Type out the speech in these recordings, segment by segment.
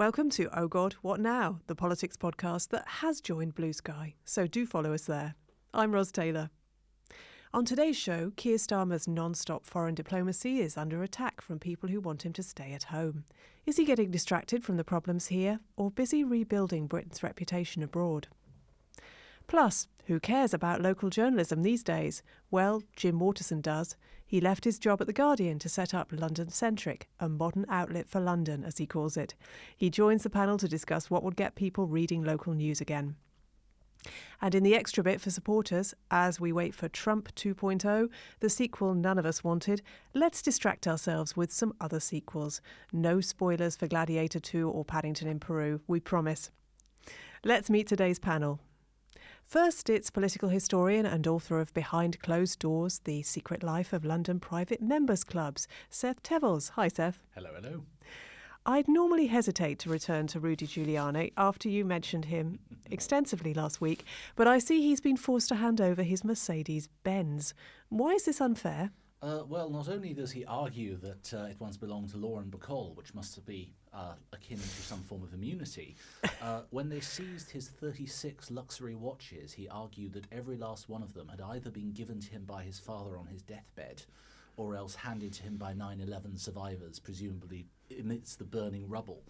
Welcome to Oh God, What Now, the politics podcast that has joined Blue Sky, so do follow us there. I'm Ros Taylor. On today's show, Keir Starmer's non-stop foreign diplomacy is under attack from people who want him to stay at home. Is he getting distracted from the problems here or busy rebuilding Britain's reputation abroad? Plus, who cares about local journalism these days? Well, Jim Waterson does. He left his job at The Guardian to set up London Centric, a modern outlet for London, as he calls it. He joins the panel to discuss what would get people reading local news again. And in the extra bit for supporters, as we wait for Trump 2.0, the sequel none of us wanted, let's distract ourselves with some other sequels. No spoilers for Gladiator 2 or Paddington in Peru, we promise. Let's meet today's panel. First, it's political historian and author of Behind Closed Doors, The Secret Life of London Private Members Clubs, Seth Thévoz. Hi, Seth. Hello, hello. I'd normally hesitate to return to Rudy Giuliani after you mentioned him extensively last week, but I see he's been forced to hand over his Mercedes-Benz. Why is this unfair? Well, not only does he argue that it once belonged to Lauren Bacall, which must be akin to some form of immunity, when they seized his 36 luxury watches, he argued that every last one of them had either been given to him by his father on his deathbed or else handed to him by 9/11 survivors, presumably amidst the burning rubble.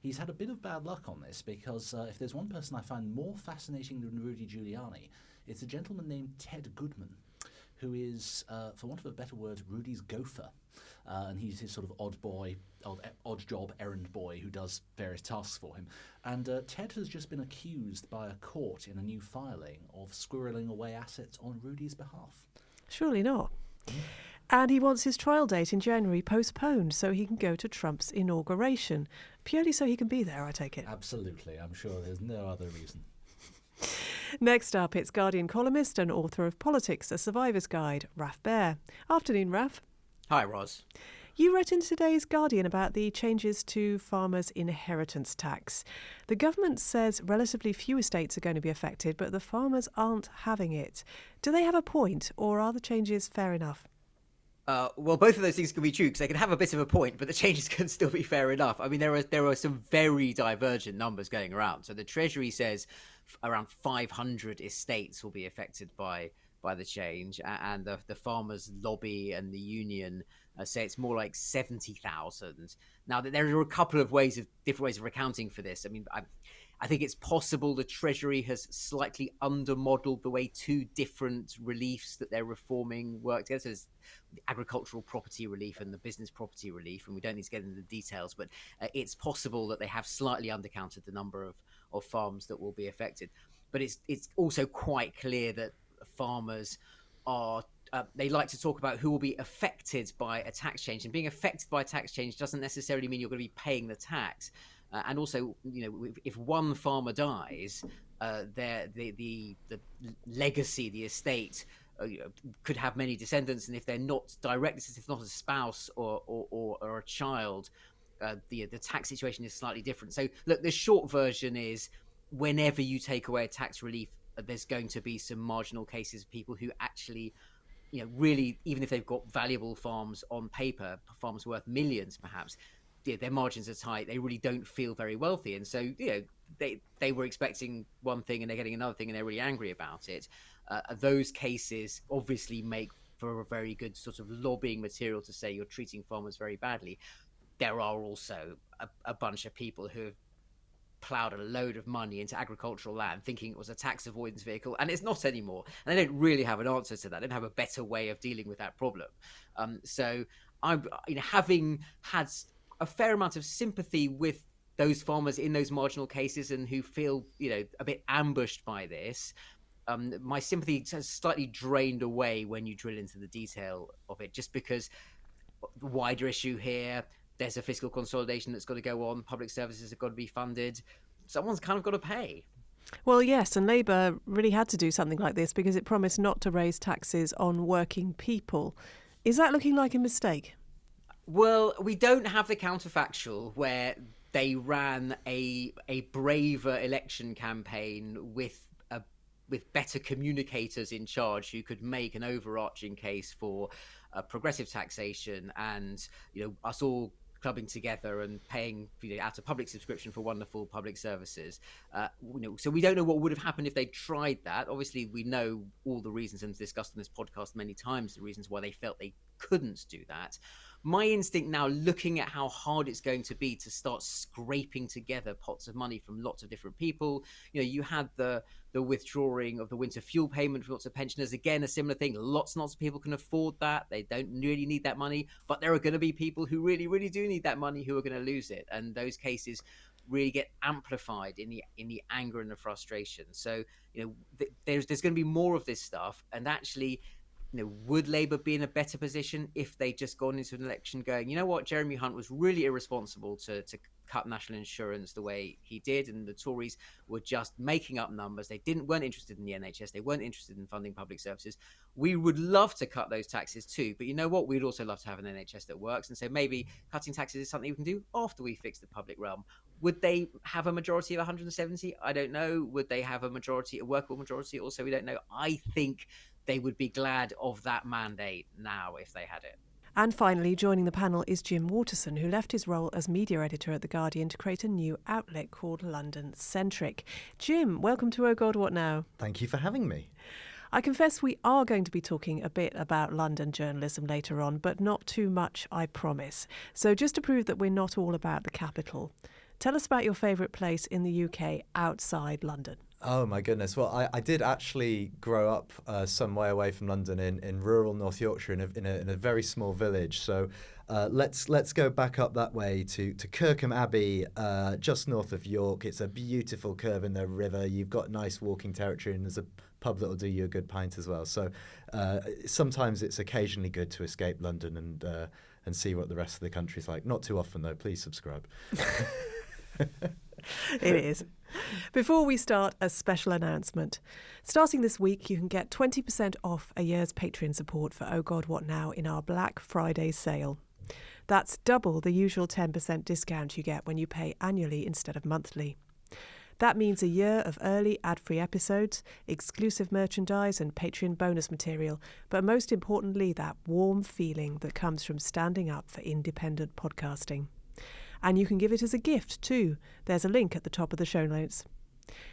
He's had a bit of bad luck on this because if there's one person I find more fascinating than Rudy Giuliani, it's a gentleman named Ted Goodman, who is, for want of a better word, Rudy's gopher. And he's his sort of odd job errand boy who does various tasks for him. And Ted has just been accused by a court in a new filing of squirreling away assets on Rudy's behalf. Surely not. And he wants his trial date in January postponed so he can go to Trump's inauguration. Purely so he can be there, I take it. Absolutely. I'm sure there's no other reason. Next up, it's Guardian columnist and author of Politics, A Survivor's Guide, Raf Behr. Afternoon, Raf. Hi, Ros. You wrote in today's Guardian about the changes to farmers' inheritance tax. The government says relatively few estates are going to be affected, but the farmers aren't having it. Do they have a point, or are the changes fair enough? Well, both of those things can be true because they can have a bit of a point, but the changes can still be fair enough. I mean, there are some very divergent numbers going around. So the Treasury says around 500 estates will be affected by the change, and the farmers' lobby and the union say it's more like 70,000. Now, there are a couple of different ways of accounting for this. I mean, I think it's possible the Treasury has slightly under-modelled the way two different reliefs that they're reforming work together. So there's the agricultural property relief and the business property relief, and we don't need to get into the details, but it's possible that they have slightly undercounted the number of farms that will be affected. But it's also quite clear that farmers are they like to talk about who will be affected by a tax change, and being affected by a tax change doesn't necessarily mean you're going to be paying the tax. And also, if one farmer dies, the legacy, the estate, could have many descendants, and if they're not direct descendants, if not a spouse or a child, the tax situation is slightly different. So, look, the short version is, whenever you take away a tax relief, there's going to be some marginal cases of people who actually, really, even if they've got valuable farms on paper, farms worth millions perhaps, their margins are tight. They really don't feel very wealthy, and so they were expecting one thing and they're getting another thing, and they're really angry about it. Those cases obviously make for a very good sort of lobbying material to say you're treating farmers very badly. There are also a bunch of people who have ploughed a load of money into agricultural land thinking it was a tax avoidance vehicle, and it's not anymore. And they don't really have an answer to that. They don't have a better way of dealing with that problem. So I'm, having had a fair amount of sympathy with those farmers in those marginal cases and who feel, a bit ambushed by this, my sympathy has slightly drained away when you drill into the detail of it, just because the wider issue here, there's a fiscal consolidation that's got to go on, public services have got to be funded, someone's kind of got to pay. Well, yes, and Labour really had to do something like this because it promised not to raise taxes on working people. Is that looking like a mistake? Well, we don't have the counterfactual where they ran a braver election campaign with better communicators in charge who could make an overarching case for progressive taxation and us all clubbing together and paying out of public subscription for wonderful public services. So we don't know what would have happened if they tried that. Obviously, we know all the reasons, and discussed on this podcast many times, the reasons why they felt they couldn't do that. My instinct now, looking at how hard it's going to be to start scraping together pots of money from lots of different people. You had the withdrawing of the winter fuel payment for lots of pensioners. Again, a similar thing. Lots and lots of people can afford that. They don't really need that money, but there are going to be people who really, really do need that money who are going to lose it. And those cases really get amplified in the anger and the frustration. So, there's going to be more of this stuff. And actually, would Labour be in a better position if they just gone into an election going, you know what, Jeremy Hunt was really irresponsible to cut national insurance the way he did, and the Tories were just making up numbers. They weren't interested in the NHS. They weren't interested in funding public services. We would love to cut those taxes too, but you know what? We'd also love to have an NHS that works. And so maybe cutting taxes is something we can do after we fix the public realm. Would they have a majority of 170? I don't know. Would they have a workable majority? Also, we don't know. I think they would be glad of that mandate now if they had it. And finally, joining the panel is Jim Waterson, who left his role as media editor at The Guardian to create a new outlet called London Centric. Jim, welcome to Oh God, What Now? Thank you for having me. I confess we are going to be talking a bit about London journalism later on, but not too much, I promise. So just to prove that we're not all about the capital, tell us about your favourite place in the UK outside London. Oh my goodness. Well, I did actually grow up some way away from London in rural North Yorkshire in a very small village. So let's go back up that way to Kirkham Abbey, just north of York. It's a beautiful curve in the river. You've got nice walking territory, and there's a pub that'll do you a good pint as well. So sometimes it's occasionally good to escape London and see what the rest of the country's like. Not too often though. Please subscribe. It is. Before we start, a special announcement. Starting this week, you can get 20% off a year's Patreon support for Oh God, What Now in our Black Friday sale. That's double the usual 10% discount you get when you pay annually instead of monthly. That means a year of early ad-free episodes, exclusive merchandise and Patreon bonus material, but most importantly, that warm feeling that comes from standing up for independent podcasting. And you can give it as a gift too. There's a link at the top of the show notes.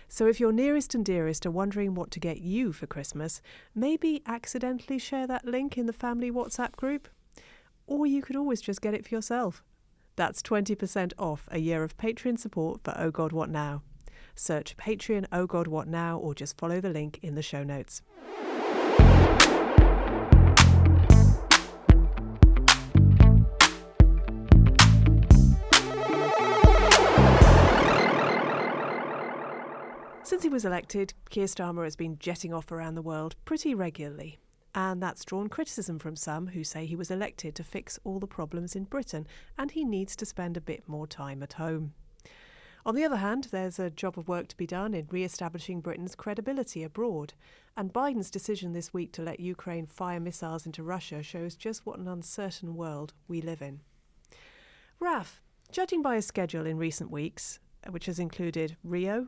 So if your nearest and dearest are wondering what to get you for Christmas, maybe accidentally share that link in the family WhatsApp group. Or you could always just get it for yourself. That's 20% off a year of Patreon support for Oh God, What Now. Search Patreon Oh God, What Now, or just follow the link in the show notes. Since he was elected, Keir Starmer has been jetting off around the world pretty regularly. And that's drawn criticism from some who say he was elected to fix all the problems in Britain and he needs to spend a bit more time at home. On the other hand, there's a job of work to be done in re-establishing Britain's credibility abroad. And Biden's decision this week to let Ukraine fire missiles into Russia shows just what an uncertain world we live in. Raf, judging by his schedule in recent weeks, which has included Rio,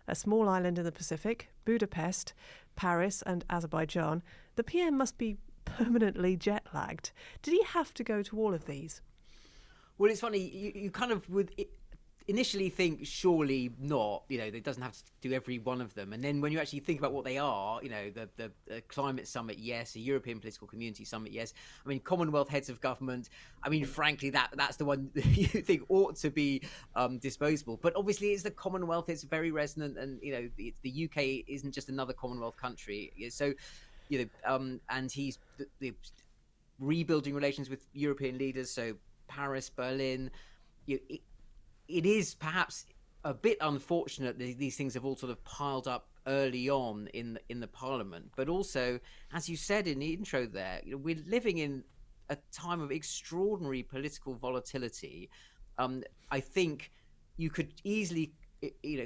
a small island in the Pacific, Budapest, Paris and Azerbaijan, the PM must be permanently jet-lagged. Did he have to go to all of these? Well, it's funny, you kind of would initially think surely not, it doesn't have to do every one of them. And then when you actually think about what they are, the climate summit, yes, a European political community summit, yes. I mean, Commonwealth heads of government, I mean, frankly, that's the one that you think ought to be disposable. But obviously it's the Commonwealth, it's very resonant, and, the UK isn't just another Commonwealth country. So, and he's rebuilding relations with European leaders, so Paris, Berlin, it is perhaps a bit unfortunate that these things have all sort of piled up early on in the Parliament. But also, as you said in the intro there, we're living in a time of extraordinary political volatility. I think you could easily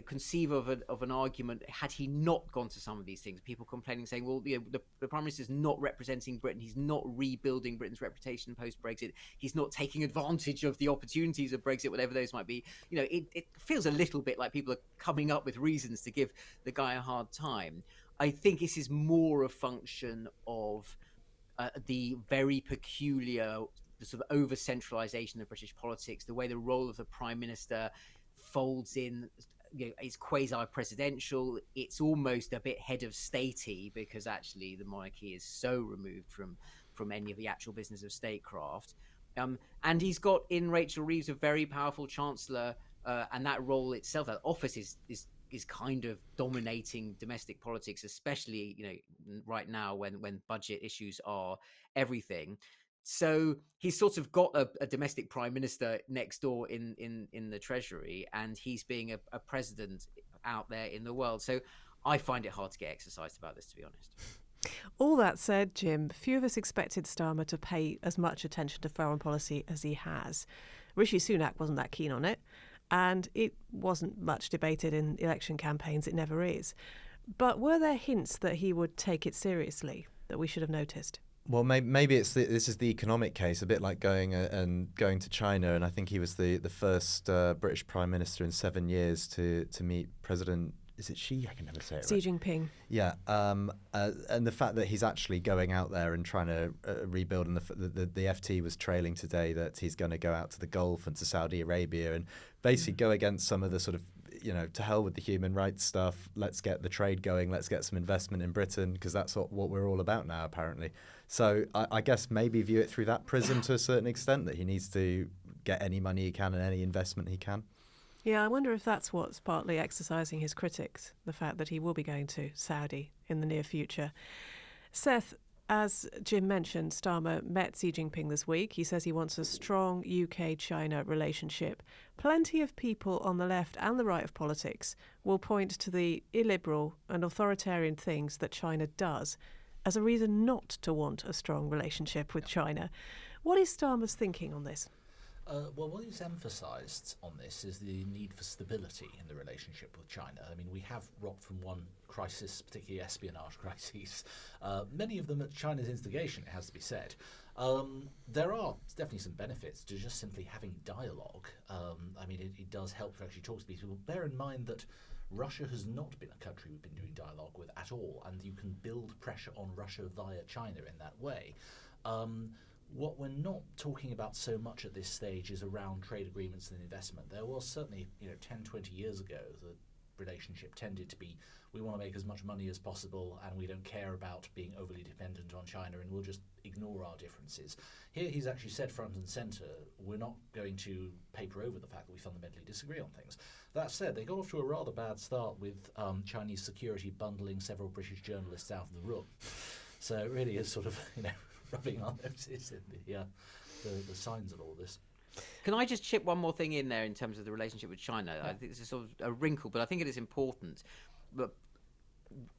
conceive of an argument had he not gone to some of these things. People complaining, saying, well, the Prime Minister's not representing Britain. He's not rebuilding Britain's reputation post-Brexit. He's not taking advantage of the opportunities of Brexit, whatever those might be. It feels a little bit like people are coming up with reasons to give the guy a hard time. I think this is more a function of the very peculiar the sort of over centralization of British politics, the way the role of the Prime Minister folds in, it's quasi-presidential. It's almost a bit head of statey, because actually the monarchy is so removed from any of the actual business of statecraft. And he's got in Rachel Reeves a very powerful chancellor, and that role itself, that office is kind of dominating domestic politics, especially right now when budget issues are everything. So he's sort of got a domestic prime minister next door in the Treasury, and he's being a president out there in the world. So I find it hard to get exercised about this, to be honest. All that said, Jim, few of us expected Starmer to pay as much attention to foreign policy as he has. Rishi Sunak wasn't that keen on it, and it wasn't much debated in election campaigns. It never is. But were there hints that he would take it seriously that we should have noticed? Well, maybe this is the economic case, a bit like going to China, and I think he was the first British Prime Minister in 7 years to meet President. Is it Xi? I can never say it Xi right. Jinping. Yeah, and the fact that he's actually going out there and trying to rebuild, and the FT was trailing today that he's going to go out to the Gulf and to Saudi Arabia and basically go against some of the sort of, to hell with the human rights stuff. Let's get the trade going. Let's get some investment in Britain, because that's what we're all about now, apparently. So I guess maybe view it through that prism to a certain extent, that he needs to get any money he can and any investment he can. Yeah, I wonder if that's what's partly exercising his critics, the fact that he will be going to Saudi in the near future. Seth, as Jim mentioned, Starmer met Xi Jinping this week. He says he wants a strong UK-China relationship. Plenty of people on the left and the right of politics will point to the illiberal and authoritarian things that China does as a reason not to want a strong relationship with China. What is Starmer's thinking on this? Well, what he's emphasised on this is the need for stability in the relationship with China. I mean, we have rocked from one crisis, particularly espionage crises, many of them at China's instigation, it has to be said. There are definitely some benefits to just simply having dialogue. I mean, it does help to actually talk to these people. Bear in mind that Russia has not been a country we've been doing dialogue with at all, and you can build pressure on Russia via China in that way. What we're not talking about so much at this stage is around trade agreements and investment. There was certainly, 10, 20 years ago, the relationship tended to be, we want to make as much money as possible and we don't care about being overly dependent on China, and we'll just ignore our differences. Here he's actually said front and centre, we're not going to paper over the fact that we fundamentally disagree on things. That said, they got off to a rather bad start with Chinese security bundling several British journalists out of the room. So it really is sort of, rubbing our noses in the signs of all this. Can I just chip one more thing in there in terms of the relationship with China? Yeah. I think this is sort of a wrinkle, but I think it is important. But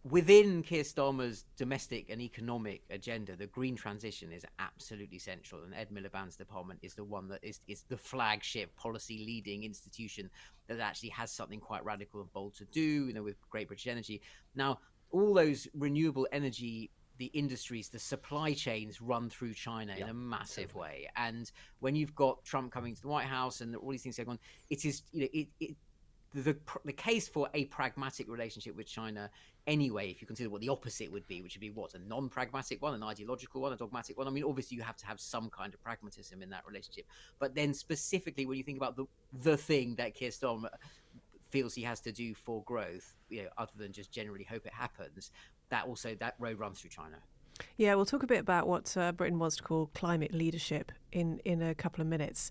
within Keir Starmer's domestic and economic agenda, the green transition is absolutely central, and Ed Miliband's department is the one that is the flagship policy leading institution that actually has something quite radical and bold to do, with Great British Energy. Now, all those renewable energy, the industries, the supply chains run through China in a massive way. And when you've got Trump coming to the White House and all these things going on, it is, the case for a pragmatic relationship with China anyway, if you consider what the opposite would be, which would be what, a non-pragmatic one, an ideological one, a dogmatic one. I mean, obviously you have to have some kind of pragmatism in that relationship. But then specifically when you think about the thing that Keir Starmer feels he has to do for growth, other than just generally hope it happens, that road runs through China. Yeah, we'll talk a bit about what Britain wants to call climate leadership in a couple of minutes.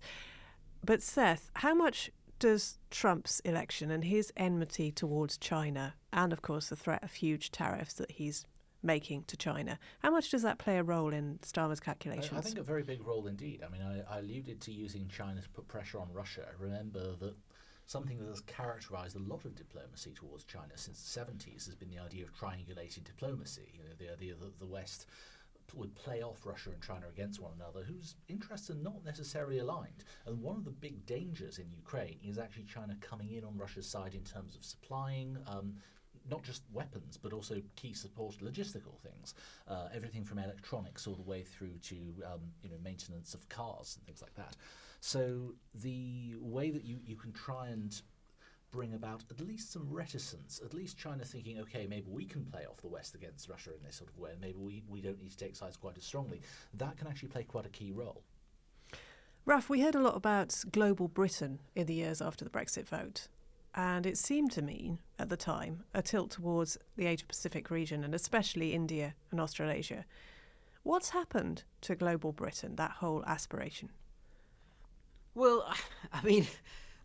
But Seth, how much does Trump's election and his enmity towards China, and of course the threat of huge tariffs that he's making to China, how much does that play a role in Starmer's calculations? I think a very big role indeed. I mean, I alluded to using China to put pressure on Russia. Remember that something that has characterised a lot of diplomacy towards China since the 70s has been the idea of triangulated diplomacy. The idea that the West would play off Russia and China against one another, whose interests are not necessarily aligned. And one of the big dangers in Ukraine is actually China coming in on Russia's side in terms of supplying not just weapons, but also key support logistical things, everything from electronics all the way through to maintenance of cars and things like that. So the way that you can try and bring about at least some reticence, at least China thinking, okay, maybe we can play off the West against Russia in this sort of way, and maybe we don't need to take sides quite as strongly, that can actually play quite a key role. Raf, we heard a lot about global Britain in the years after the Brexit vote, and it seemed to mean, at the time, a tilt towards the Asia-Pacific region, and especially India and Australasia. What's happened to global Britain, that whole aspiration? Well, I mean,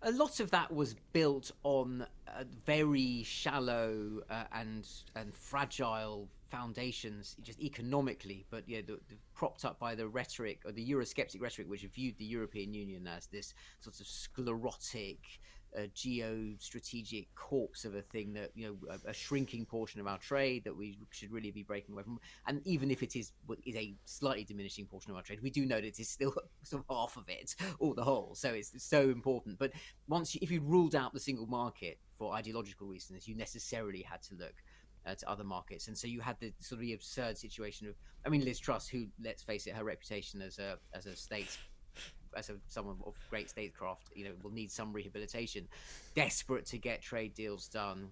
a lot of that was built on very shallow and fragile foundations, just economically, but propped up by the rhetoric, or the Eurosceptic rhetoric, which viewed the European Union as this sort of sclerotic, geostrategic corpse of a thing that, a shrinking portion of our trade that we should really be breaking away from. And even if it is a slightly diminishing portion of our trade, we do know that it is still sort of half of it, or the whole. So it's so important. But if you ruled out the single market for ideological reasons, you necessarily had to look to other markets. And so you had the sort of absurd situation of, Liz Truss, who, let's face it, her reputation as a someone of great statecraft, will need some rehabilitation, desperate to get trade deals done,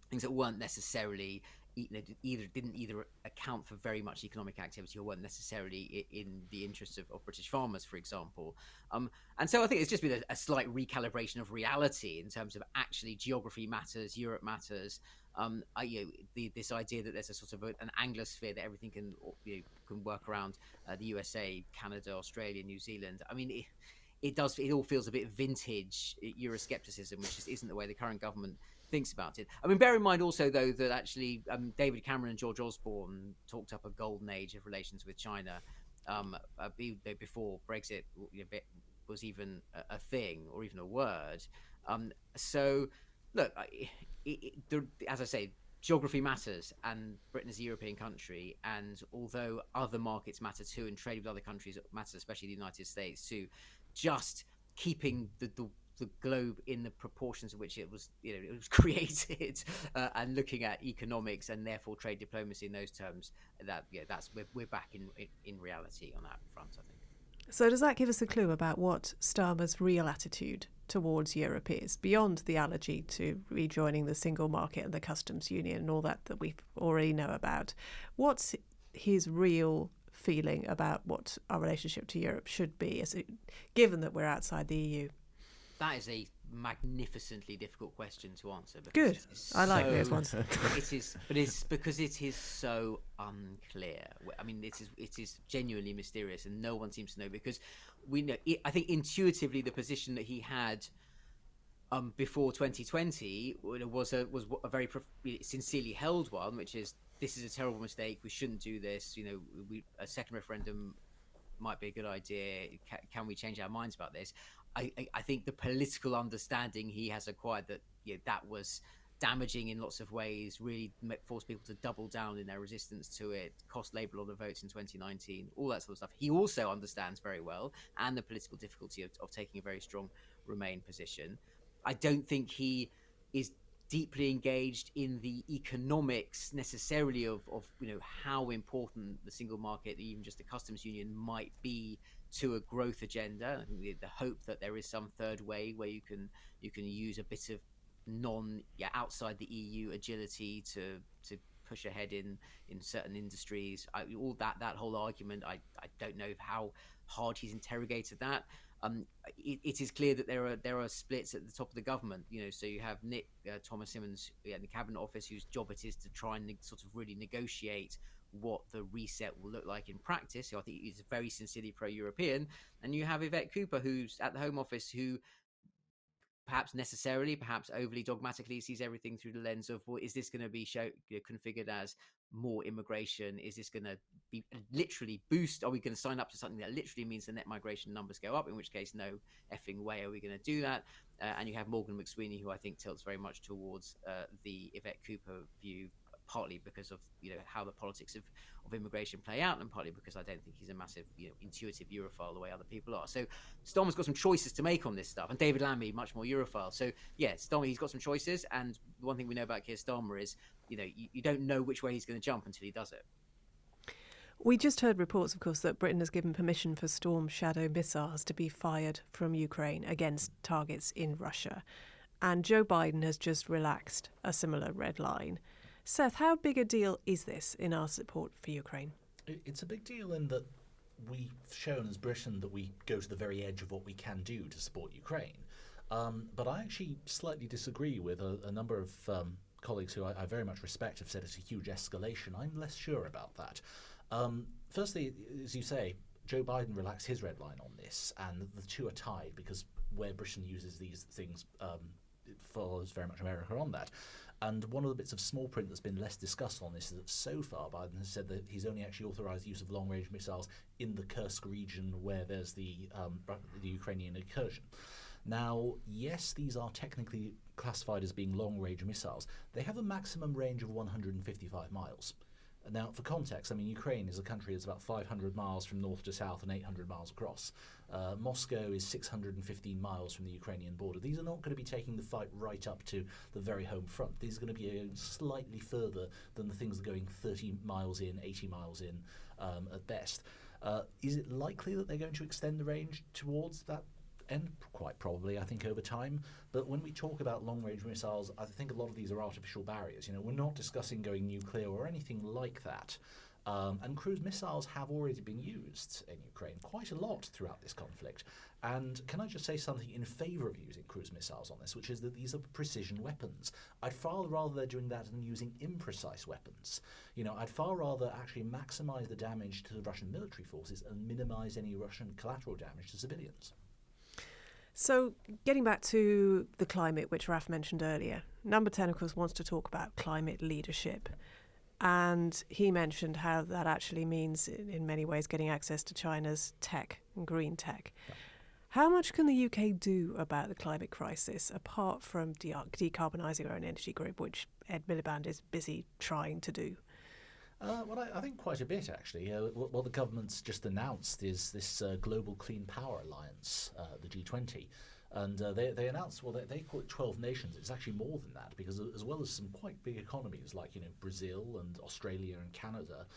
things that weren't necessarily didn't account for very much economic activity, or weren't necessarily in the interests of British farmers, for example. And so I think it's just been a slight recalibration of reality in terms of actually geography matters, Europe matters. This idea that there's a sort of an Anglosphere that everything can work around the USA, Canada, Australia, New Zealand. It all feels a bit vintage Euroscepticism, which just isn't the way the current government thinks about it. Bear in mind also, though, that actually David Cameron and George Osborne talked up a golden age of relations with China before Brexit was even a thing or even a word. So, look, as I say, geography matters, and Britain is a European country, and although other markets matter too, and trade with other countries matters, especially the United States too, just keeping the globe in the proportions in which it was created, and looking at economics and therefore trade diplomacy in those terms, we're back in reality on that front, I think. So does that give us a clue about what Starmer's real attitude towards Europe is, beyond the allergy to rejoining the single market and the customs union and all that we already know about? What's his real feeling about what our relationship to Europe should be, given that we're outside the EU? That is a magnificently difficult question to answer. Good. I like those ones. It's because it is so unclear. It is genuinely mysterious, and no one seems to know, because we know. I think intuitively the position that he had before 2020 was a very sincerely held one, which is, this is a terrible mistake. We shouldn't do this. A second referendum might be a good idea. Can we change our minds about this? I think the political understanding he has acquired that that was damaging in lots of ways, really forced people to double down in their resistance to it, cost Labour a lot of votes in 2019, all that sort of stuff. He also understands very well, and the political difficulty of taking a very strong Remain position. I don't think he is deeply engaged in the economics necessarily of how important the single market, even just the customs union, might be to a growth agenda. I think the hope that there is some third way where you can use a bit of outside the EU agility to push ahead in certain industries. All that whole argument, I don't know how hard he's interrogated that. It is clear that there are splits at the top of the government. So you have Nick Thomas Simmons in the Cabinet Office, whose job it is to try and sort of really negotiate what the reset will look like in practice. So I think he's very sincerely pro-European. And you have Yvette Cooper, who's at the Home Office, who perhaps overly dogmatically sees everything through the lens of, well, is this going to be configured as more immigration? Is this going to be literally boost? Are we going to sign up to something that literally means the net migration numbers go up? In which case, no effing way are we going to do that. And you have Morgan McSweeney, who I think tilts very much towards the Yvette Cooper view, partly because of how the politics of immigration play out, and partly because I don't think he's a massive intuitive Europhile the way other people are. So Starmer's got some choices to make on this stuff, and David Lammy much more Europhile. So yeah, Starmer, he's got some choices, and the one thing we know about Keir Starmer is you don't know which way he's going to jump until he does it. We just heard reports, of course, that Britain has given permission for Storm Shadow missiles to be fired from Ukraine against targets in Russia, and Joe Biden has just relaxed a similar red line. Seth, how big a deal is this in our support for Ukraine? It's a big deal in that we've shown as Britain that we go to the very edge of what we can do to support Ukraine. But I actually slightly disagree with a number of colleagues who I very much respect have said it's a huge escalation. I'm less sure about that. Firstly, as you say, Joe Biden relaxed his red line on this, and the two are tied because where Britain uses these things follows very much America on that. And one of the bits of small print that's been less discussed on this is that so far Biden has said that he's only actually authorised the use of long-range missiles in the Kursk region where there's the Ukrainian incursion. Now, yes, these are technically classified as being long-range missiles. They have a maximum range of 155 miles. Now, for context, I mean, Ukraine is a country that's about 500 miles from north to south and 800 miles across. Moscow is 615 miles from the Ukrainian border. These are not going to be taking the fight right up to the very home front. These are going to be going slightly further than the things that are going 30 miles in, 80 miles in at best. Is it likely that they're going to extend the range towards that end? Quite probably, I think, over time. But when we talk about long-range missiles, I think a lot of these are artificial barriers. You know, we're not discussing going nuclear or anything like that. And cruise missiles have already been used in Ukraine quite a lot throughout this conflict. And can I just say something in favour of using cruise missiles on this, which is that these are precision weapons. I'd far rather they're doing that than using imprecise weapons. You know, I'd far rather actually maximise the damage to the Russian military forces and minimise any Russian collateral damage to civilians. So, getting back to the climate, which Raf mentioned earlier, Number 10, of course, wants to talk about climate leadership. And he mentioned how that actually means, in many ways, getting access to China's tech and green tech. Yeah. How much can the UK do about the climate crisis, apart from decarbonising our own energy grid, which Ed Miliband is busy trying to do? Well, I think quite a bit, actually. What the government's just announced is this Global Clean Power Alliance, the G20. And they announced, well, they call it 12 nations. It's actually more than that, because as well as some quite big economies like, you know, Brazil and Australia and Canada,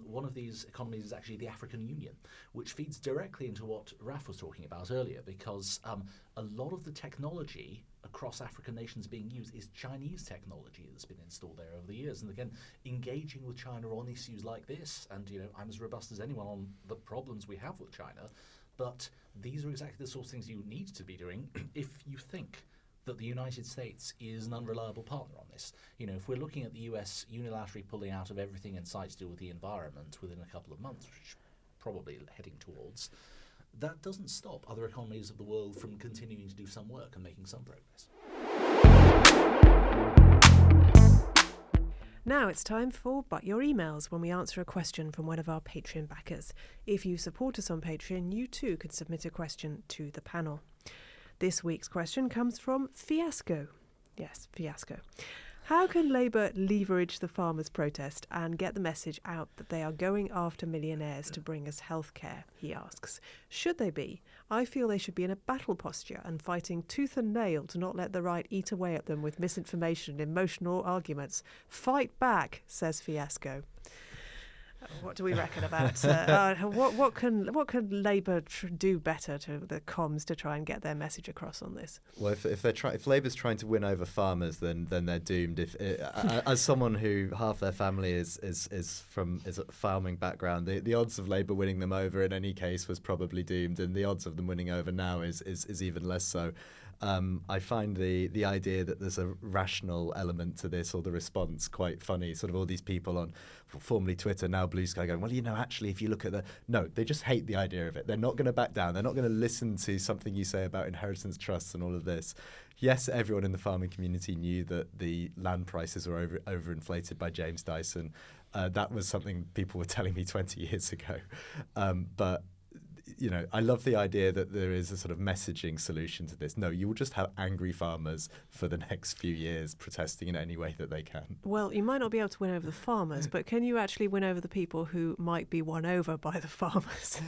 one of these economies is actually the African Union, which feeds directly into what Raf was talking about earlier, because a lot of the technology across African nations being used is Chinese technology that's been installed there over the years. And again, engaging with China on issues like this, and, you know, I'm as robust as anyone on the problems we have with China, but these are exactly the sort of things you need to be doing if you think that the United States is an unreliable partner on this. You know, if we're looking at the US unilaterally pulling out of everything in sight to do with the environment within a couple of months, which probably heading towards, that doesn't stop other economies of the world from continuing to do some work and making some progress. Now it's time for But Your Emails, when we answer a question from one of our Patreon backers. If you support us on Patreon, you too can submit a question to the panel. This week's question comes from Fiasco. Yes, Fiasco. How can Labour leverage the farmers' protest and get the message out that they are going after millionaires to bring us healthcare, he asks. Should they be? I feel they should be in a battle posture and fighting tooth and nail to not let the right eat away at them with misinformation and emotional arguments. Fight back, says Fiasco. What do we reckon about what can Labour do better to the comms to try and get their message across on this? Well, if Labour's trying to win over farmers, then they're doomed. As someone who half their family is a farming background, the odds of Labour winning them over in any case was probably doomed, and the odds of them winning over now is even less so. I find the idea that there's a rational element to this, or the response, quite funny. Sort of all these people on formerly Twitter, now Blue Sky, going, well, you know, actually, if you look at no, they just hate the idea of it. They're not going to back down. They're not going to listen to something you say about inheritance trusts and all of this. Yes, everyone in the farming community knew that the land prices were overinflated by James Dyson. That was something people were telling me 20 years ago. But you know, I love the idea that there is a sort of messaging solution to this. No, you will just have angry farmers for the next few years protesting in any way that they can. Well, you might not be able to win over the farmers, but can you actually win over the people who might be won over by the farmers?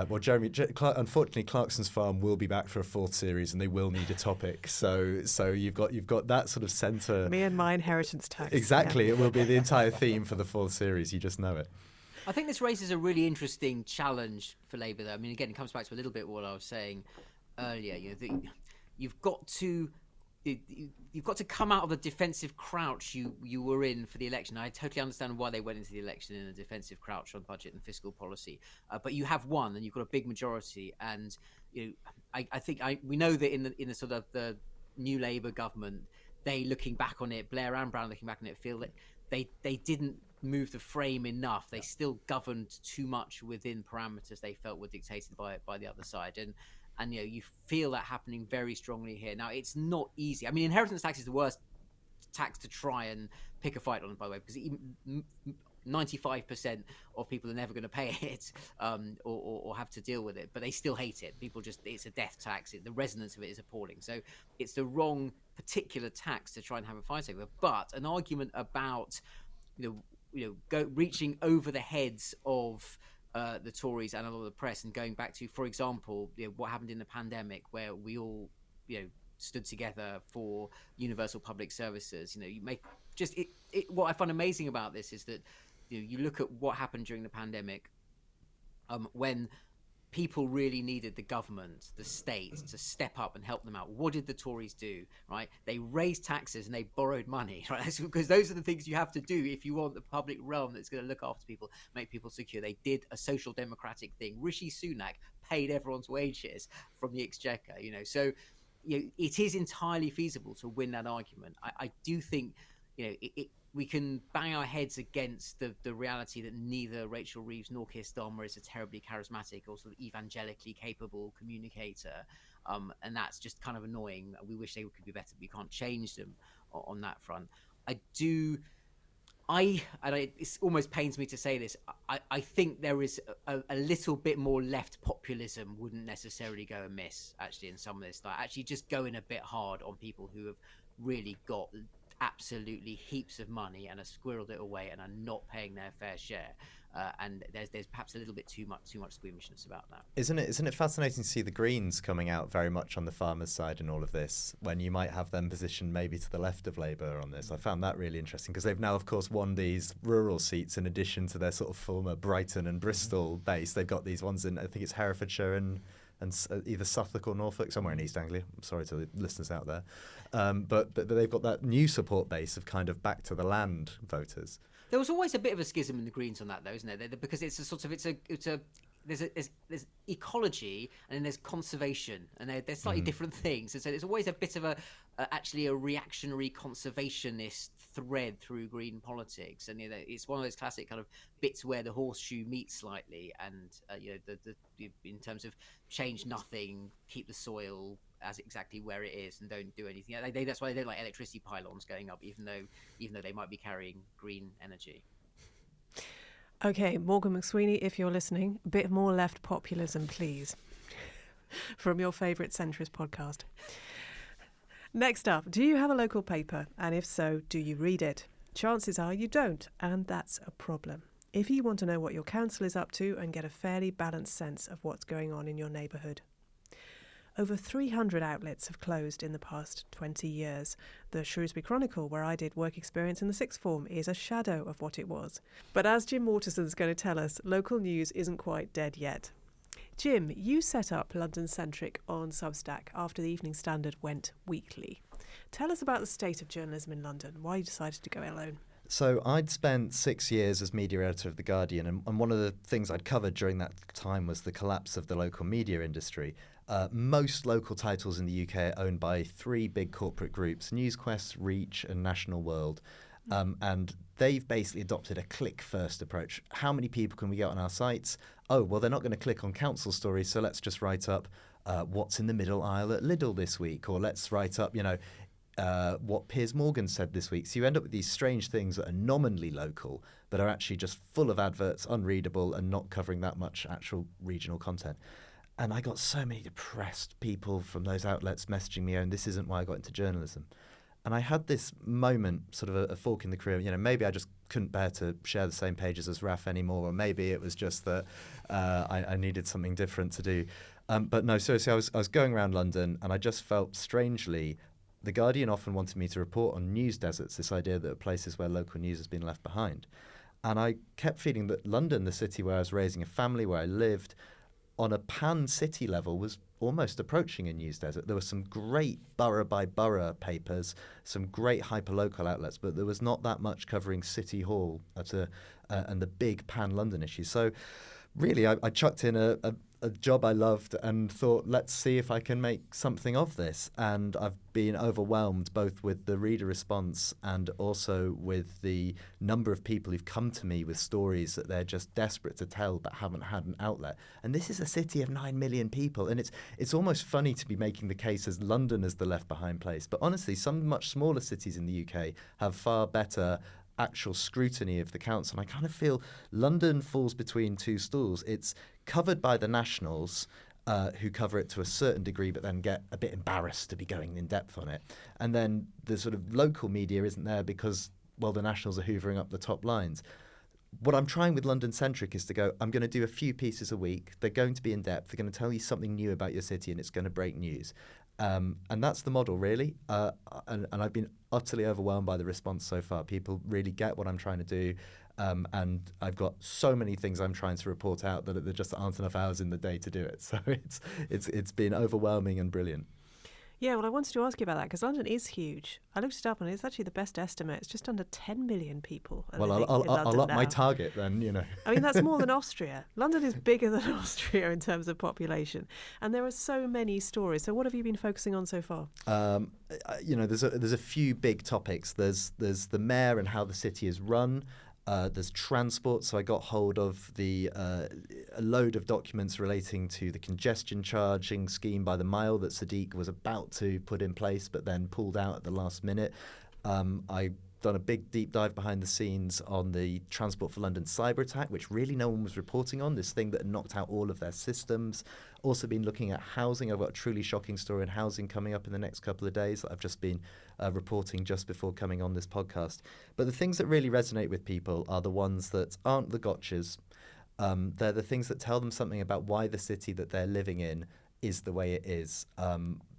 Well, Jeremy, unfortunately, Clarkson's Farm will be back for a fourth series, and they will need a topic. So you've got that sort of centre. Me and my inheritance tax. Exactly, yeah. It will be the entire theme for the fourth series. You just know it. I think this raises a really interesting challenge for Labour, though. I mean, again, it comes back to a little bit what I was saying earlier. You know, you've got to you've got to come out of the defensive crouch you were in for the election. I totally understand why they went into the election in a defensive crouch on budget and fiscal policy, but you have won and you've got a big majority. And I think we know that in the sort of the new Labour government, they looking back on it, Blair and Brown looking back on it, feel that they didn't move the frame enough. They still governed too much within parameters they felt were dictated by the other side. And you feel that happening very strongly here. Now, it's not easy. I mean, inheritance tax is the worst tax to try and pick a fight on, by the way, because 95% of people are never going to pay it or have to deal with it, but they still hate it. People it's a death tax. The resonance of it is appalling. So it's the wrong particular tax to try and have a fight over. But an argument about reaching over the heads of the Tories and a lot of the press, and going back to, for example, what happened in the pandemic, where we all stood together for universal public services. You make what I find amazing about this is that you look at what happened during the pandemic, when people really needed the government, the state, to step up and help them out. What did the Tories do? Right? They raised taxes and they borrowed money. Right? That's because those are the things you have to do if you want the public realm that's going to look after people, make people secure. They did a social democratic thing. Rishi Sunak paid everyone's wages from the exchequer. So it is entirely feasible to win that argument. I do think we can bang our heads against the reality that neither Rachel Reeves nor Keir Starmer is a terribly charismatic or sort of evangelically capable communicator, and that's just kind of annoying. We wish they could be better, but we can't change them on that front. It almost pains me to say this. I think there is a little bit more left populism wouldn't necessarily go amiss, actually, in some of this. Like, actually just going a bit hard on people who have really got absolutely heaps of money and have squirreled it away and are not paying their fair share. And there's perhaps a little bit too much squeamishness about that. Isn't it fascinating to see the Greens coming out very much on the farmers' side in all of this, when you might have them positioned maybe to the left of Labour on this? I found that really interesting, because they've now, of course, won these rural seats in addition to their sort of former Brighton and Bristol base. They've got these ones in, I think it's Herefordshire and either Suffolk or Norfolk, somewhere in East Anglia. I'm sorry to the listeners out there. But they've got that new support base of kind of back to the land voters. There was always a bit of a schism in the Greens on that, though, isn't there? Because there's ecology and then there's conservation, and they're slightly different things. And so there's always a bit of a reactionary conservationist thread through Green politics, and it's one of those classic kind of bits where the horseshoe meets slightly, and in terms of change nothing, keep the soil as exactly where it is, and don't do anything. That's why they don't like electricity pylons going up, even though they might be carrying green energy. Okay, Morgan McSweeney, if you're listening, a bit more left populism, please, from your favourite centrist podcast. Next up, do you have a local paper? And if so, do you read it? Chances are you don't, and that's a problem. If you want to know what your council is up to and get a fairly balanced sense of what's going on in your neighbourhood. Over 300 outlets have closed in the past 20 years. The Shrewsbury Chronicle, where I did work experience in the sixth form, is a shadow of what it was. But as Jim Waterson's going to tell us, local news isn't quite dead yet. Jim, you set up London Centric on Substack after the Evening Standard went weekly. Tell us about the state of journalism in London, why you decided to go it alone. So I'd spent 6 years as media editor of The Guardian, and one of the things I'd covered during that time was the collapse of the local media industry. Most local titles in the UK are owned by three big corporate groups, NewsQuest, Reach and National World. And they've basically adopted a click-first approach. How many people can we get on our sites? Oh, well, they're not going to click on council stories, so let's just write up what's in the middle aisle at Lidl this week, or let's write up, what Piers Morgan said this week. So you end up with these strange things that are nominally local, but are actually just full of adverts, unreadable, and not covering that much actual regional content. And I got so many depressed people from those outlets messaging me, and this isn't why I got into journalism. And I had this moment, sort of a fork in the career. Maybe I just couldn't bear to share the same pages as Raf anymore, or maybe it was just that I needed something different to do. But no, seriously, I was going around London, and I just felt strangely, The Guardian often wanted me to report on news deserts, this idea that places where local news has been left behind. And I kept feeling that London, the city where I was raising a family, where I lived, on a pan-city level was almost approaching a news desert. There were some great borough-by-borough papers, some great hyperlocal outlets, but there was not that much covering City Hall and the big pan-London issues. So really, I chucked in a job I loved and thought, let's see if I can make something of this. And I've been overwhelmed both with the reader response and also with the number of people who've come to me with stories that they're just desperate to tell but haven't had an outlet. And this is a city of 9 million people, and it's almost funny to be making the case as London as the left behind place. But honestly, some much smaller cities in the UK have far better actual scrutiny of the council. And I kind of feel London falls between two stools. It's covered by the nationals, who cover it to a certain degree but then get a bit embarrassed to be going in depth on it. And then the sort of local media isn't there because, well, the nationals are hoovering up the top lines. What I'm trying with London Centric is to go, I'm going to do a few pieces a week. They're going to be in depth. They're going to tell you something new about your city, and it's going to break news. And that's the model, really. And I've been utterly overwhelmed by the response so far. People really get what I'm trying to do. And I've got so many things I'm trying to report out that there just aren't enough hours in the day to do it. So it's been overwhelming and brilliant. Yeah, well, I wanted to ask you about that because London is huge. I looked it up and it's actually the best estimate. It's just under 10 million people. Well, I'll up my target then, you know. I mean, that's more than Austria. London is bigger than Austria in terms of population. And there are so many stories. So what have you been focusing on so far? There's a few big topics. There's the mayor and how the city is run. There's transport, so I got hold of a load of documents relating to the congestion charging scheme by the mile that Sadiq was about to put in place but then pulled out at the last minute. I've done a big deep dive behind the scenes on the Transport for London cyber attack, which really no one was reporting on, this thing that knocked out all of their systems. Also been looking at housing. I've got a truly shocking story in housing coming up in the next couple of days that I've just been reporting just before coming on this podcast. But the things that really resonate with people are the ones that aren't the gotchas. They're the things that tell them something about why the city that they're living in is the way it is.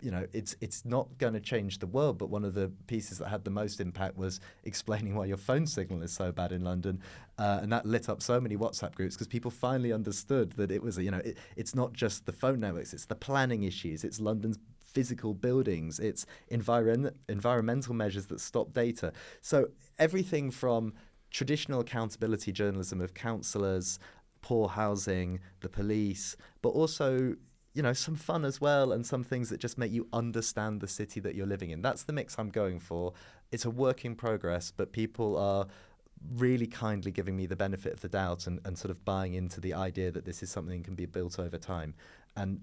It's not going to change the world, but one of the pieces that had the most impact was explaining why your phone signal is so bad in London, and that lit up so many WhatsApp groups because people finally understood that it was, it's not just the phone networks, it's the planning issues, it's London's physical buildings, it's environmental measures that stop data. So everything from traditional accountability journalism of councillors, poor housing, the police, but also some fun as well and some things that just make you understand the city that you're living in. That's the mix I'm going for. It's a work in progress, but people are really kindly giving me the benefit of the doubt and sort of buying into the idea that this is something that can be built over time. And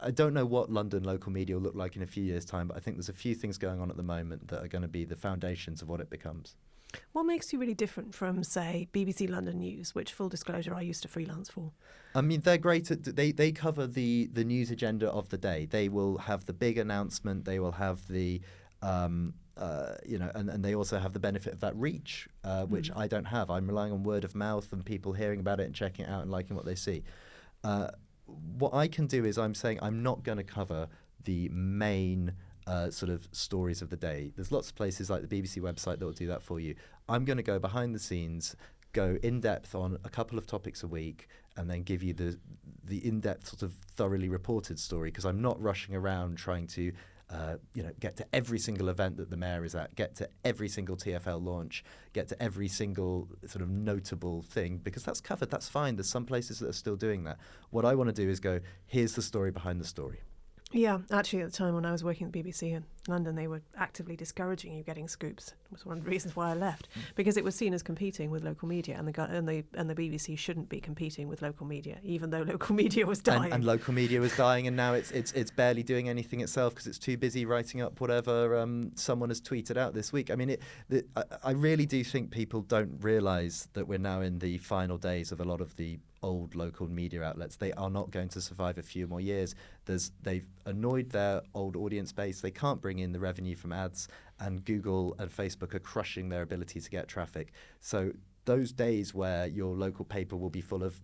I don't know what London local media will look like in a few years' time, but I think there's a few things going on at the moment that are going to be the foundations of what it becomes. What makes you really different from, say, BBC London News, which, full disclosure, I used to freelance for? I mean, they're great they cover the news agenda of the day. They will have the big announcement. They will have the, and they also have the benefit of that reach, which I don't have. I'm relying on word of mouth and people hearing about it and checking it out and liking what they see. What I can do is I'm saying I'm not going to cover the main sort of stories of the day. There's lots of places like the BBC website that will do that for you. I'm going to go behind the scenes, go in depth on a couple of topics a week, and then give you the in-depth sort of thoroughly reported story, because I'm not rushing around trying to get to every single event that the mayor is at, get to every single TfL launch, get to every single sort of notable thing, because that's covered, that's fine. There's some places that are still doing that. What I want to do is go, here's the story behind the story. Yeah, actually, at the time when I was working at the BBC in London, they were actively discouraging you getting scoops. It was one of the reasons why I left, because it was seen as competing with local media, and the BBC shouldn't be competing with local media, even though local media was dying. And local media was dying, and now it's barely doing anything itself because it's too busy writing up whatever someone has tweeted out this week. I mean, I really do think people don't realise that we're now in the final days of a lot of the old local media outlets. They are not going to survive a few more years. They've annoyed their old audience base. They can't bring in the revenue from ads, and Google and Facebook are crushing their ability to get traffic. So those days where your local paper will be full of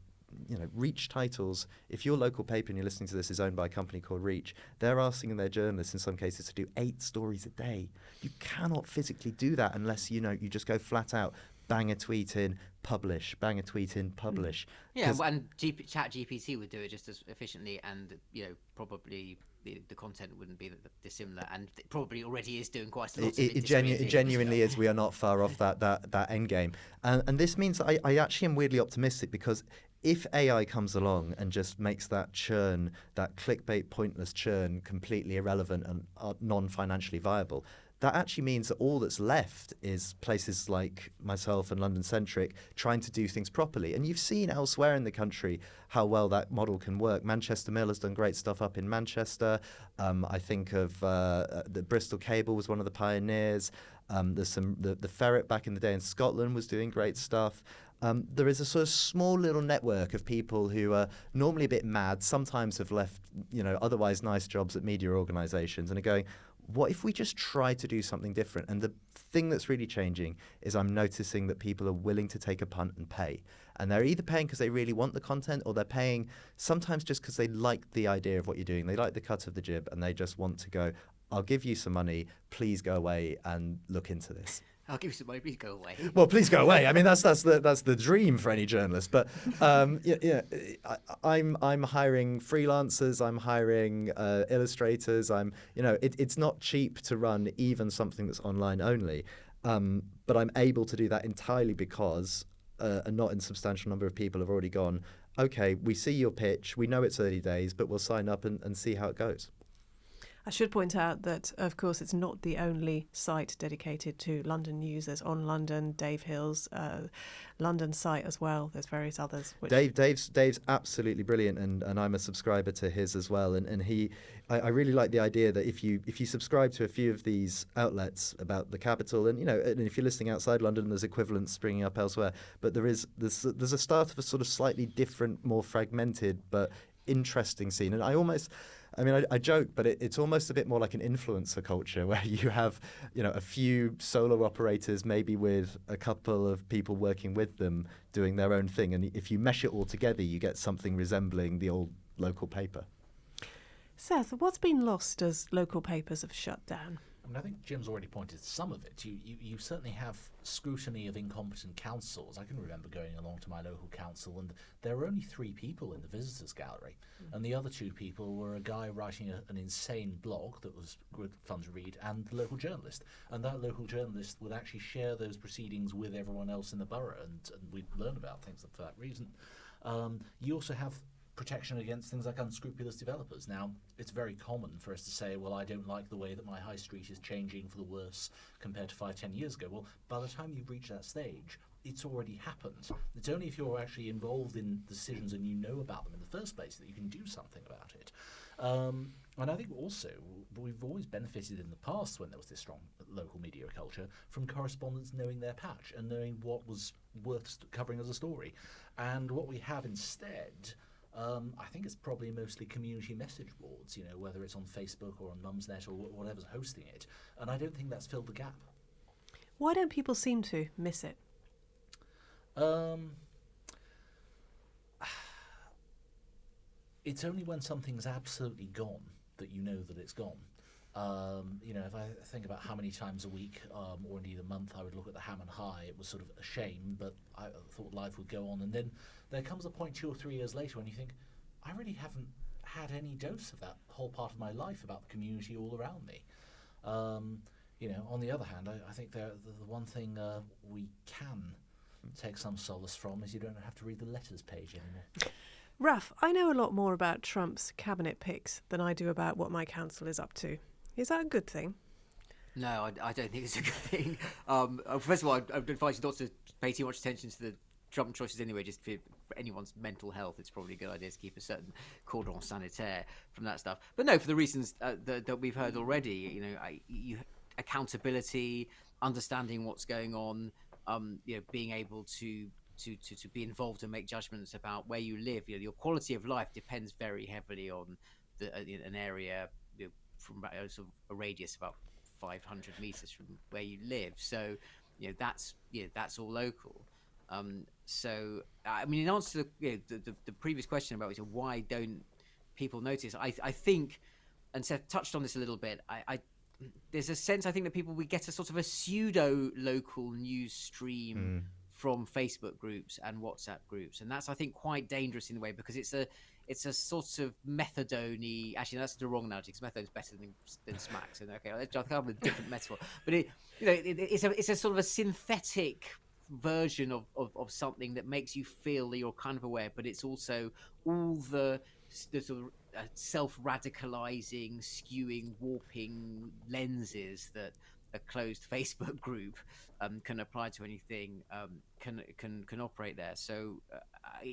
Reach titles, if your local paper and you're listening to this is owned by a company called Reach, they're asking their journalists in some cases to do 8 stories a day. You cannot physically do that unless you just go flat out, bang a tweet in, publish, bang a tweet in, publish. Yeah, and Chat GPT would do it just as efficiently, and probably the content wouldn't be dissimilar, and it probably already is doing quite a lot. It genuinely is. We are not far off that end game, and this means that I actually am weirdly optimistic, because if AI comes along and just makes that churn, that clickbait pointless churn, completely irrelevant and non-financially viable, that actually means that all that's left is places like myself and London Centric trying to do things properly. And you've seen elsewhere in the country how well that model can work. Manchester Mill has done great stuff up in Manchester. I think of the Bristol Cable was one of the pioneers. There's the Ferret back in the day in Scotland was doing great stuff. There is a sort of small little network of people who are normally a bit mad, sometimes have left, otherwise nice jobs at media organisations, and are going, what if we just try to do something different? And the thing that's really changing is I'm noticing that people are willing to take a punt and pay. And they're either paying because they really want the content, or they're paying sometimes just because they like the idea of what you're doing. They like the cut of the jib, and they just want to go, I'll give you some money, please go away and look into this. I'll give you some money, please go away. Well, please go away. I mean, that's the dream for any journalist. But I'm hiring freelancers. I'm hiring illustrators. It's not cheap to run even something that's online only. But I'm able to do that entirely because a not insubstantial number of people have already gone, okay, we see your pitch. We know it's early days, but we'll sign up and see how it goes. I should point out that, of course, it's not the only site dedicated to London news. There's On London, Dave Hill's London site as well. There's various others. Dave's absolutely brilliant, and I'm a subscriber to his as well. And I really like the idea that if you subscribe to a few of these outlets about the capital, and and if you're listening outside London, there's equivalents springing up elsewhere. But there's a start of a sort of slightly different, more fragmented but interesting scene. And I joke, but it's almost a bit more like an influencer culture where you have, a few solo operators, maybe with a couple of people working with them doing their own thing. And if you mesh it all together, you get something resembling the old local paper. Seth, what's been lost as local papers have shut down? I think Jim's already pointed to some of it. You certainly have scrutiny of incompetent councils. I can remember going along to my local council, and there were only 3 people in the visitors gallery, and the other 2 people were a guy writing an insane blog that was good fun to read, and the local journalist. And that local journalist would actually share those proceedings with everyone else in the borough, and we'd learn about things for that reason. You also have protection against things like unscrupulous developers. Now, it's very common for us to say, well, I don't like the way that my high street is changing for the worse compared to 5-10 years ago. Well, by the time you've reached that stage, it's already happened. It's only if you're actually involved in decisions and you know about them in the first place that you can do something about it. And I think also we've always benefited in the past, when there was this strong local media culture, from correspondents knowing their patch and knowing what was worth covering as a story. And what we have instead, I think it's probably mostly community message boards, whether it's on Facebook or on Mumsnet or whatever's hosting it. And I don't think that's filled the gap. Why don't people seem to miss it? It's only when something's absolutely gone that you know that it's gone. If I think about how many times a week or indeed a month I would look at the Ham and High, it was sort of a shame, but I thought life would go on. And then there comes a point 2 or 3 years later when you think, I really haven't had any dose of that whole part of my life about the community all around me. On the other hand, I think the one thing we can take some solace from is you don't have to read the letters page anymore. Raf, I know a lot more about Trump's cabinet picks than I do about what my council is up to. Is that a good thing? No, I don't think it's a good thing. First of all, I'd advise you not to pay too much attention to the Trump choices anyway, just for anyone's mental health. It's probably a good idea to keep a certain cordon sanitaire from that stuff. But no, for the reasons that we've heard already, accountability, understanding what's going on, being able to be involved and make judgments about where you live. Your quality of life depends very heavily on an area from sort of a radius about 500 meters from where you live. So that's all local. So I mean, in answer to the previous question about why don't people notice, I think, and Seth touched on this a little bit, there's a sense, I think, that we get a sort of a pseudo local news stream from Facebook groups and WhatsApp groups, and that's, I think, quite dangerous in a way, because it's a sort of methadone-y. Actually, that's the wrong analogy, because methadone is better than smack. So okay, I'll come up with a different metaphor. But it's a sort of a synthetic version of something that makes you feel that you're kind of aware, but it's also all the sort of self-radicalizing, skewing, warping lenses that a closed Facebook group can apply to anything, can operate there. So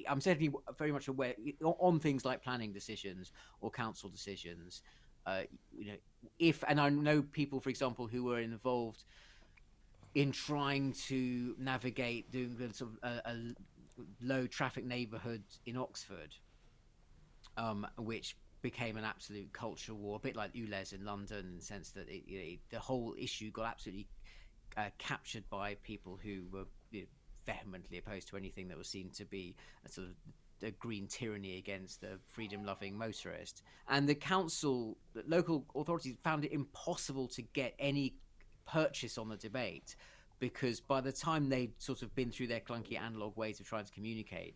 I'm certainly very much aware on things like planning decisions or council decisions. And I know people, for example, who were involved in trying to navigate doing the sort of a low traffic neighbourhood in Oxford, which became an absolute culture war, a bit like ULEZ in London, in the sense that the whole issue got absolutely captured by people who were vehemently opposed to anything that was seen to be a sort of a green tyranny against the freedom-loving motorist. And the local authorities found it impossible to get any purchase on the debate, because by the time they'd sort of been through their clunky analog ways of trying to communicate,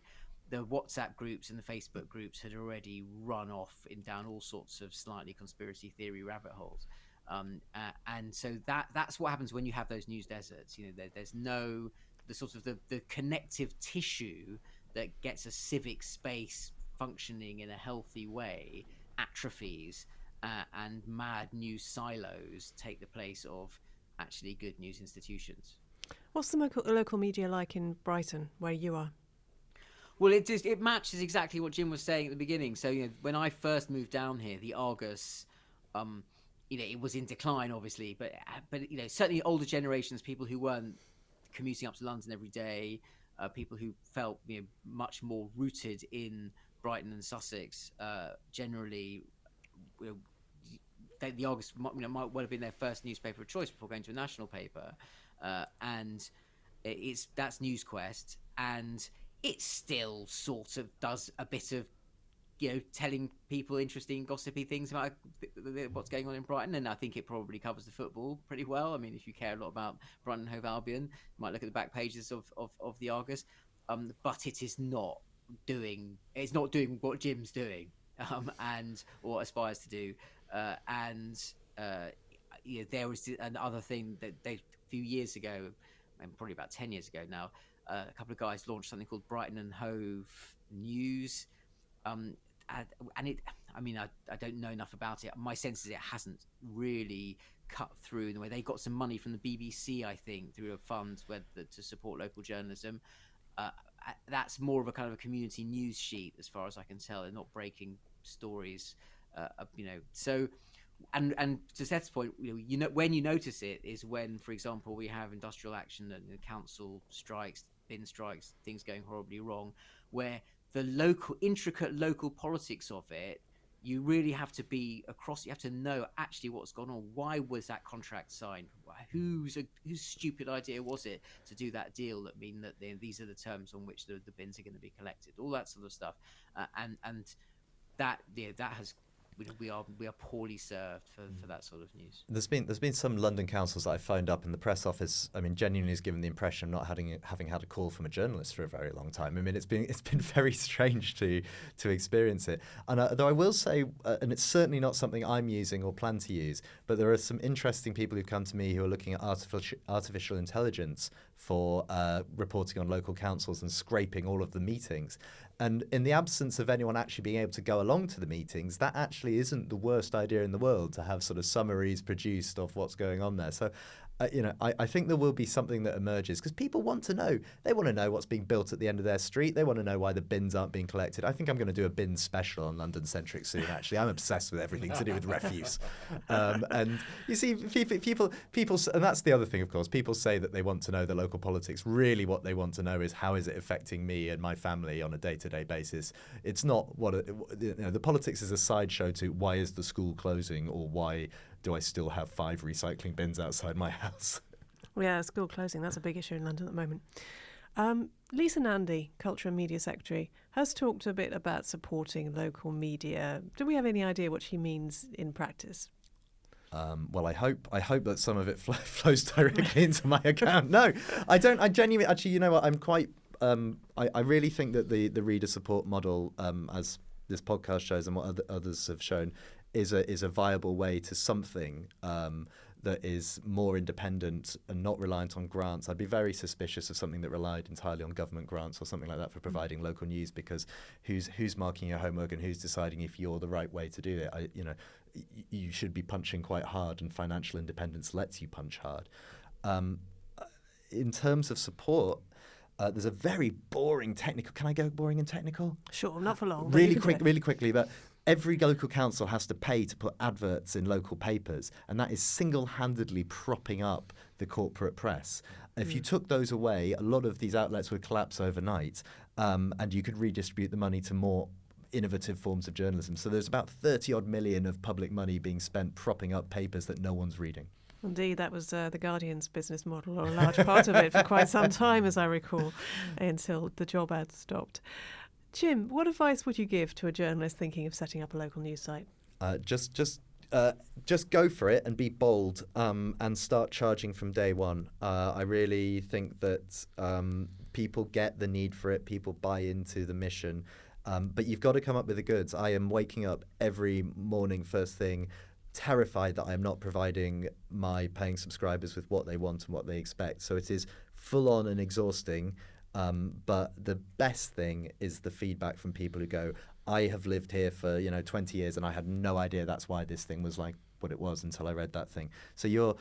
the WhatsApp groups and the Facebook groups had already run off down all sorts of slightly conspiracy theory rabbit holes. And so that's what happens when you have those news deserts. There's no the connective tissue that gets a civic space functioning in a healthy way atrophies, and mad news silos take the place of actually good news institutions. What's the local media like in Brighton, where you are? Well, it matches exactly what Jim was saying at the beginning. So when I first moved down here, the Argus, it was in decline, obviously, but certainly older generations, people who weren't commuting up to London every day, people who felt much more rooted in Brighton and Sussex, generally, the Argus might well have been their first newspaper of choice before going to a national paper, and that's NewsQuest, and it still sort of does a bit of telling people interesting, gossipy things about what's going on in Brighton, and I think it probably covers the football pretty well. I mean, if you care a lot about Brighton and Hove Albion, you might look at the back pages of the Argus, but it's not doing what Jim's doing, or aspires to do, there was another thing that a few years ago, and probably about 10 years ago now, a couple of guys launched something called Brighton and Hove News, and I don't know enough about it. My sense is it hasn't really cut through in the way. They got some money from the BBC, I think, through a fund to support local journalism. That's more of a kind of a community news sheet, as far as I can tell. They're not breaking stories, So, and to Seth's point, when you notice it is when, for example, we have industrial action and council strikes, bin strikes, things going horribly wrong, where the intricate local politics of it, you really have to be across. You have to know actually what's gone on. Why was that contract signed? Whose stupid idea was it to do that deal that mean that these are the terms on which the bins are going to be collected? All that sort of stuff, and that has. We are poorly served for that sort of news. There's been some London councils that I phoned up, and the press office, genuinely has given the impression of not having had a call from a journalist for a very long time. It's been very strange to experience it. And though I will say, and it's certainly not something I'm using or plan to use, but there are some interesting people who come to me who are looking at artificial intelligence for reporting on local councils and scraping all of the meetings. And in the absence of anyone actually being able to go along to the meetings, that actually isn't the worst idea in the world, to have sort of summaries produced of what's going on there. So, I think there will be something that emerges, because people want to know. They want to know what's being built at the end of their street. They want to know why the bins aren't being collected. I think I'm going to do a bin special on London Centric soon, actually. I'm obsessed with everything to do with refuse. And you see, people, and that's the other thing, of course, people say that they want to know the local politics. Really what they want to know is, how is it affecting me and my family on a day-to-day basis? It's not the politics is a sideshow to why is the school closing, or why do I still have 5 recycling bins outside my house? Yeah, school closing, that's a big issue in London at the moment. Lisa Nandy, Culture and Media Secretary, has talked a bit about supporting local media. Do we have any idea what she means in practice? Well, I hope that some of it flows directly into my account. No, I don't. I genuinely, actually, you know what? I'm quite. I really think that the reader support model, as this podcast shows and what others have shown, is a viable way to something that is more independent and not reliant on grants. I'd be very suspicious of something that relied entirely on government grants or something like that for providing local news, because who's marking your homework and who's deciding if you're the right way to do it? You should be punching quite hard, and financial independence lets you punch hard. In terms of support, there's a very boring technical. Can I go boring and technical? Sure, not for long. Really quickly, but every local council has to pay to put adverts in local papers, and that is single-handedly propping up the corporate press. If you took those away, a lot of these outlets would collapse overnight, and you could redistribute the money to more innovative forms of journalism. So there's about 30-odd million of public money being spent propping up papers that no one's reading. Indeed, that was the Guardian's business model, or a large part of it, for quite some time, as I recall, until the job ads stopped. Jim, what advice would you give to a journalist thinking of setting up a local news site? Just go for it and be bold, and start charging from day one. I really think that people get the need for it, people buy into the mission, but you've got to come up with the goods. I am waking up every morning first thing terrified that I am not providing my paying subscribers with what they want and what they expect. So it is full on and exhausting. But the best thing is the feedback from people who go, I have lived here for 20 years and I had no idea that's why this thing was like what it was until I read that thing. So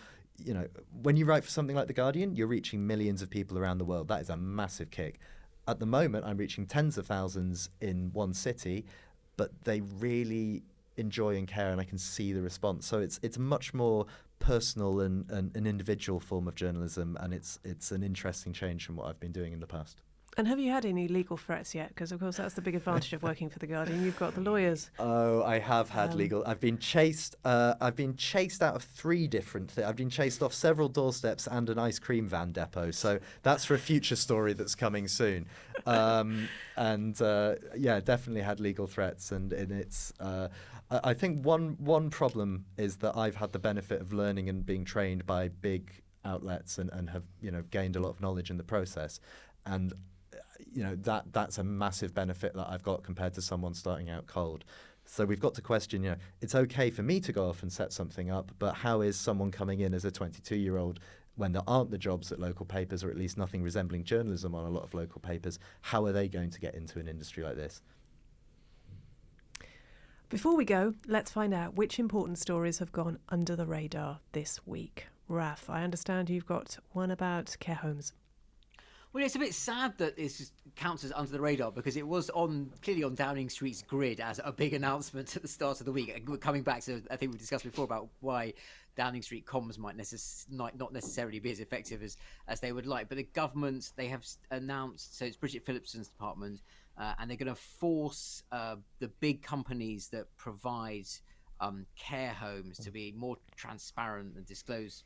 when you write for something like The Guardian, you're reaching millions of people around the world. That is a massive kick. At the moment, I'm reaching tens of thousands in one city, but they really enjoy and care, and I can see the response. So it's much more personal and an individual form of journalism, and it's an interesting change from what I've been doing in the past. And have you had any legal threats yet? Because, of course, that's the big advantage of working for The Guardian. You've got the lawyers. Oh, I have had legal. I've been chased out of 3 different things. I've been chased off several doorsteps and an ice cream van depot. So that's for a future story that's coming soon. Definitely had legal threats. And it's... I think one problem is that I've had the benefit of learning and being trained by big outlets and have gained a lot of knowledge in the process. And that's a massive benefit that I've got compared to someone starting out cold. So we've got to question, it's okay for me to go off and set something up, but how is someone coming in as a 22-year-old when there aren't the jobs at local papers, or at least nothing resembling journalism on a lot of local papers? How are they going to get into an industry like this? Before we go, let's find out which important stories have gone under the radar this week. Raf, I understand you've got one about care homes. Well, it's a bit sad that this counts as under the radar, because it was clearly on Downing Street's grid as a big announcement at the start of the week. We're coming back to, I think we discussed before, about why Downing Street comms might not necessarily be as effective as they would like. But the government, they have announced, so it's Bridget Phillipson's department, and they're going to force the big companies that provide care homes to be more transparent and disclose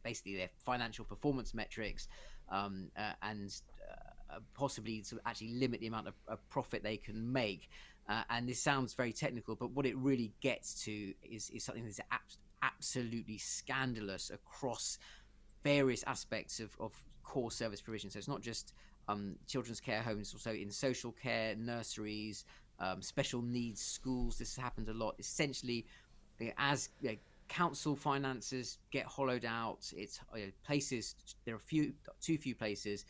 basically their financial performance metrics, and possibly to actually limit the amount of profit they can make. And this sounds very technical, but what it really gets to is something that's absolutely scandalous across various aspects of core service provision. So it's not just children's care homes, also in social care, nurseries, special needs schools. This happens a lot. Essentially, as council finances get hollowed out, it's places, there are too few places.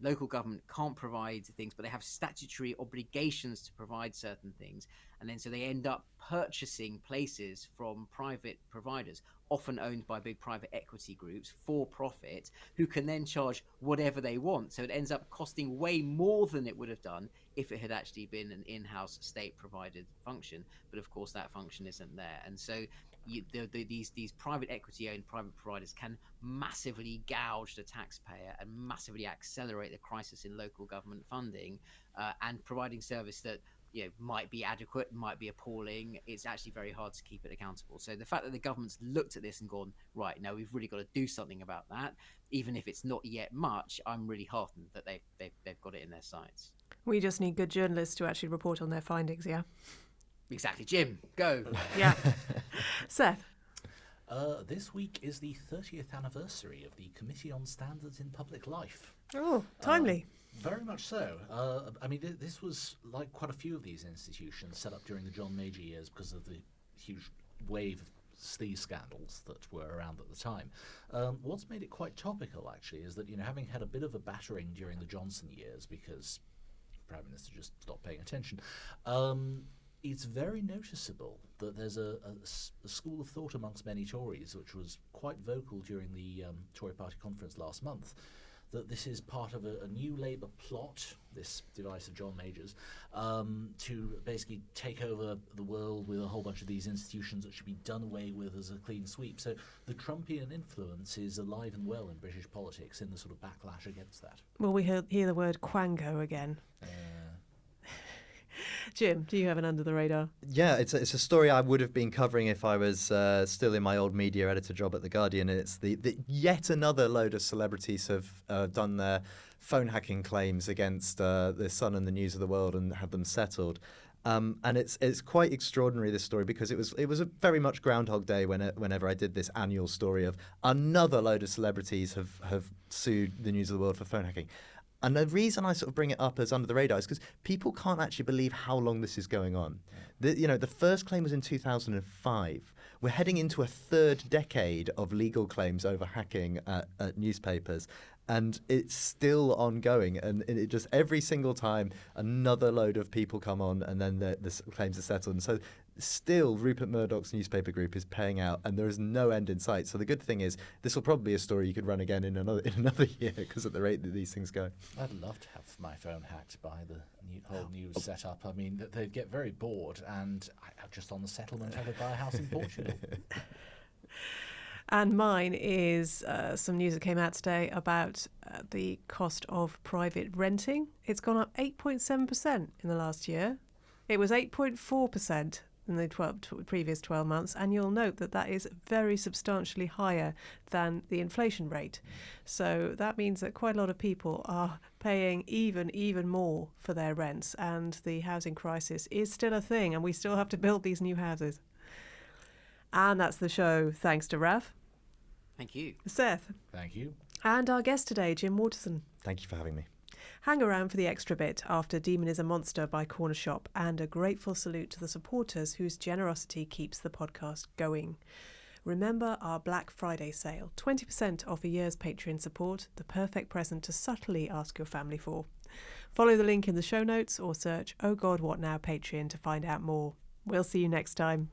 Local government can't provide things, but they have statutory obligations to provide certain things, and then so they end up purchasing places from private providers, often owned by big private equity groups for profit, who can then charge whatever they want. So it ends up costing way more than it would have done if it had actually been an in-house state-provided function. But of course, that function isn't there, and so these private equity-owned private providers can massively gouge the taxpayer and massively accelerate the crisis in local government funding, and providing service that might be adequate, might be appalling. It's actually very hard to keep it accountable. So the fact that the government's looked at this and gone, right, now we've really got to do something about that, even if it's not yet much, I'm really heartened that they've got it in their sights. We just need good journalists to actually report on their findings, yeah? Exactly. Jim, go. Yeah. Seth? This week is the 30th anniversary of the Committee on Standards in Public Life. Oh, timely. Very much so. I mean, this was like quite a few of these institutions set up during the John Major years because of the huge wave of sleaze scandals that were around at the time. What's made it quite topical, actually, is that, having had a bit of a battering during the Johnson years because the Prime Minister just stopped paying attention, it's very noticeable that there's a school of thought amongst many Tories, which was quite vocal during the Tory party conference last month, that this is part of a new Labour plot, this device of John Major's, to basically take over the world with a whole bunch of these institutions that should be done away with as a clean sweep. So the Trumpian influence is alive and well in British politics in the sort of backlash against that. Well, we hear the word quango again. Jim, do you have an under the radar? Yeah, it's a story I would have been covering if I was still in my old media editor job at The Guardian. And it's the yet another load of celebrities have done their phone hacking claims against the Sun and the News of the World and had them settled. And it's quite extraordinary, this story, because it was a very much Groundhog Day whenever I did this annual story of another load of celebrities have sued the News of the World for phone hacking. And the reason I sort of bring it up as under the radar is because people can't actually believe how long this is going on. The first claim was in 2005. We're heading into a third decade of legal claims over hacking at newspapers. And it's still ongoing, and it just every single time another load of people come on, and then the claims are settled. And so still Rupert Murdoch's newspaper group is paying out, and there is no end in sight. So the good thing is this will probably be a story you could run again in another year, because at the rate that these things go. I'd love to have my phone hacked by the whole news setup. I mean, they'd get very bored, and just on the settlement, I would buy a house in Portugal. And mine is some news that came out today about the cost of private renting. It's gone up 8.7% in the last year. It was 8.4% in the previous 12 months, and you'll note that is very substantially higher than the inflation rate. So that means that quite a lot of people are paying even more for their rents, and the housing crisis is still a thing, and we still have to build these new houses. And that's the show. Thanks to Raf. Thank you. Seth. Thank you. And our guest today, Jim Waterson. Thank you for having me. Hang around for the extra bit after Demon is a Monster by Corner Shop, and a grateful salute to the supporters whose generosity keeps the podcast going. Remember our Black Friday sale, 20% off a year's Patreon support, the perfect present to subtly ask your family for. Follow the link in the show notes or search Oh God What Now Patreon to find out more. We'll see you next time.